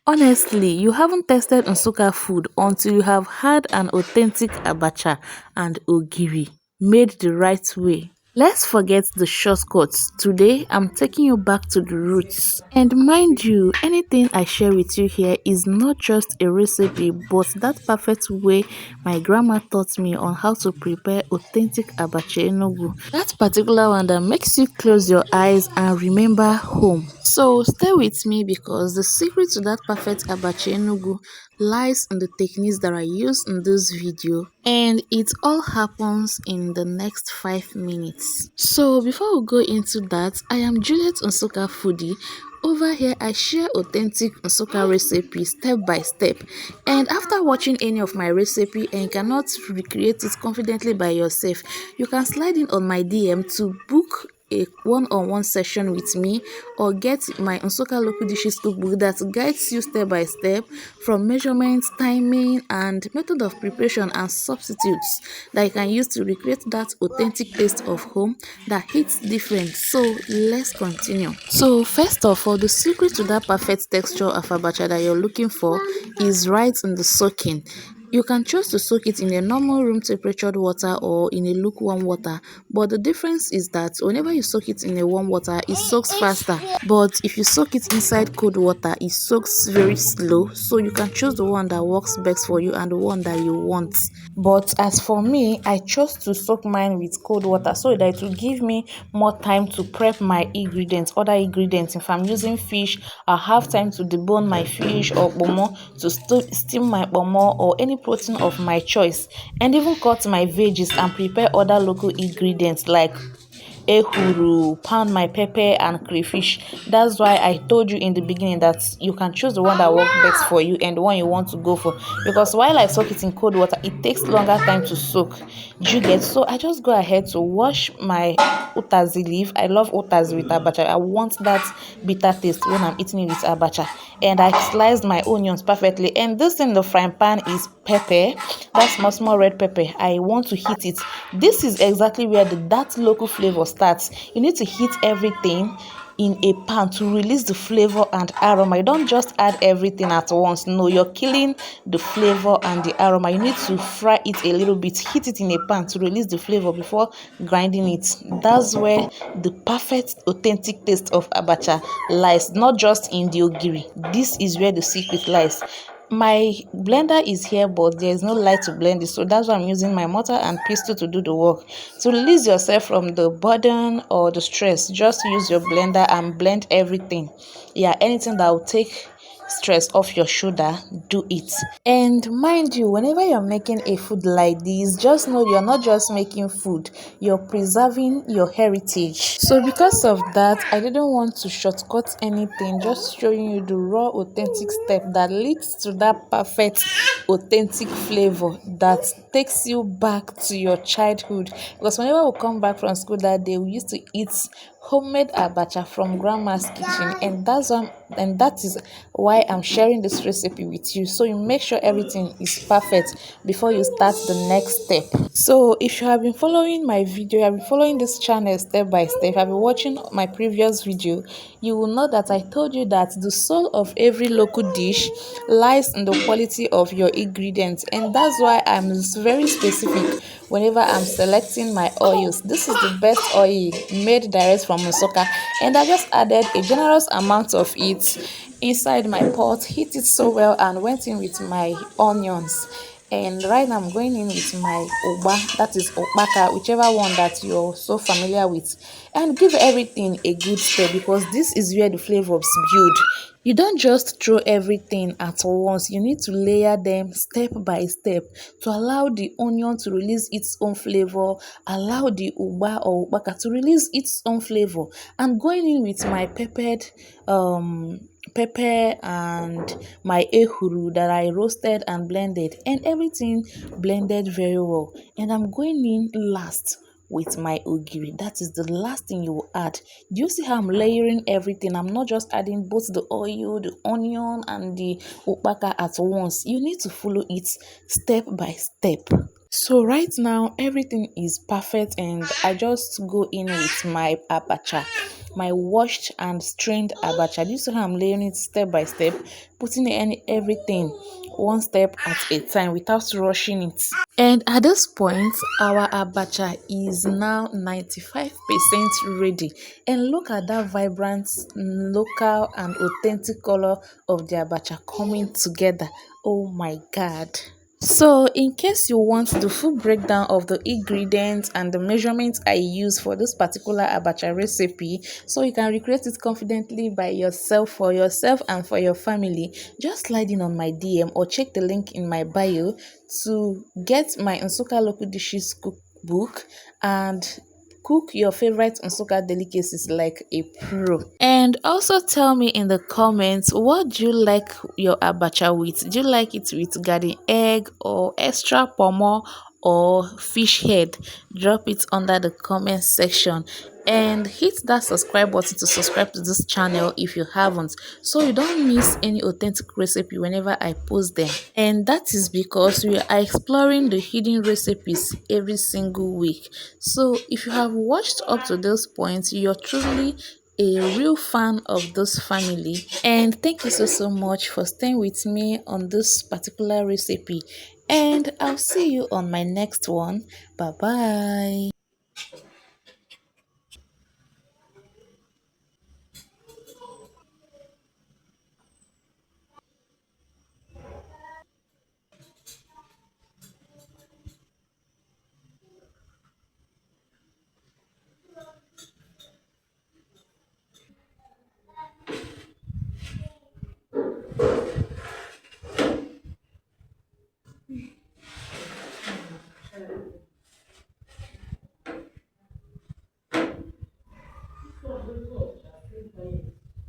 Honestly, you haven't tasted Nsukka food until you have had an authentic Abacha and Ogiri made the right way. Let's forget the shortcuts. Today, I'm taking you back to the roots. And mind you, anything I share with you here is not just a recipe, but that perfect way my grandma taught me on how to prepare authentic Abacha Enugu. That particular one that makes you close your eyes and remember home. So stay with me because the secret to that perfect Abacha Enugu lies in the techniques that I use in this video, and it all happens in the next 5 minutes. So before we go into that, I am Juliet Nsukka Foodie. Over here, I share authentic Nsukka recipes step by step. And after watching any of my recipe and cannot recreate it confidently by yourself, you can slide in on my DM to book a one-on-one session with me or get my Nsukka local dishes cookbook that guides you step by step from measurements, timing, and method of preparation and substitutes that you can use to recreate that authentic taste of home that hits different. So let's continue. So first of all, the secret to that perfect texture of abacha that you're looking for is right in the soaking. You can choose to soak it in a normal room temperatured water or in a lukewarm water, but the difference is that whenever you soak it in a warm water, it soaks faster. But if you soak it inside cold water, it soaks very slow. So you can choose the one that works best for you and the one that you want. But as for me, I chose to soak mine with cold water so that it will give me more time to prep my ingredients, other ingredients. If I'm using fish, I'll have time to debone my fish or pomo, to steam my pomo or any protein of my choice, and even cut my veggies and prepare other local ingredients like ehuru, pound my pepper and crayfish. That's why I told you in the beginning that you can choose the one that works best for you and the one you want to go for, because while I soak it in cold water, it takes longer time to soak. Do you get? So I just go ahead to wash my utazi leaf. I love utazi with abacha. I want that bitter taste when I'm eating it with abacha. And I sliced my onions perfectly. And this in the frying pan is pepper. That small red pepper. I want to heat it. This is exactly where that local flavor starts. You need to heat everything in a pan to release the flavor and aroma. You don't just add everything at once. No, you're killing the flavor and the aroma. You need to fry it a little bit, heat it in a pan to release the flavor before grinding it. That's where the perfect authentic taste of abacha lies, not just in the ogiri. This is where the secret lies. My blender is here, but there is no light to blend it, so that's why I'm using my mortar and pestle to do the work. To release yourself from the burden or the stress, just use your blender and blend everything. Yeah, anything that will take stress off your shoulder, do it. And mind you, whenever you're making a food like this, just know you're not just making food, you're preserving your heritage. So because of that, I didn't want to shortcut anything, just showing you the raw authentic step that leads to that perfect authentic flavor that takes you back to your childhood. Because whenever we come back from school that day, we used to eat homemade abacha from grandma's kitchen, and that is why I'm sharing this recipe with you, so you make sure everything is perfect before you start the next step. So if you have been following my video, you have been following this channel step by step, have been watching my previous video, you will know that I told you that the soul of every local dish lies in the quality of your ingredients, and that's why I'm very specific whenever I'm selecting my oils. This is the best oil made direct from Nsukka, and I just added a generous amount of it inside my pot, heat it so well, and went in with my onions. And right now I'm going in with my uba, that is okpaka, whichever one that you're so familiar with, and give everything a good stir, because this is where the flavors build. You don't just throw everything at once. You need to layer them step by step to allow the onion to release its own flavor, allow the uba or ubaka to release its own flavor. And going in with my pepper and my ehuru that I roasted and blended, and everything blended very well. And I'm going in last with my ogiri. That is the last thing you will add. Do you see how I'm layering everything? I'm not just adding both the oil, the onion, and the ukpaka at once. You need to follow it step by step. So right now everything is perfect, and I just go in with my abacha. my washed and strained abacha. This is how I'm laying it step by step, putting in everything one step at a time without rushing it. And at this point, our abacha is now 95% ready. And look at that vibrant, local, and authentic color of the abacha coming together. Oh my God. So, in case you want the full breakdown of the ingredients and the measurements I use for this particular abacha recipe, so you can recreate it confidently by yourself, for yourself and for your family, just slide in on my DM or check the link in my bio to get my Nsukka local dishes cookbook and cook your favorite Nsukka delicacies like a pro. And also tell me in the comments, what do you like your abacha with? Do you like it with garden egg or extra pomo or fish head? Drop it under the comment section and hit that subscribe button to subscribe to this channel if you haven't, so you don't miss any authentic recipe whenever I post them. And that is because we are exploring the hidden recipes every single week. So if you have watched up to this point, you're truly a real fan of this family, and thank you so much for staying with me on this particular recipe, and I'll see you on my next one. Bye bye.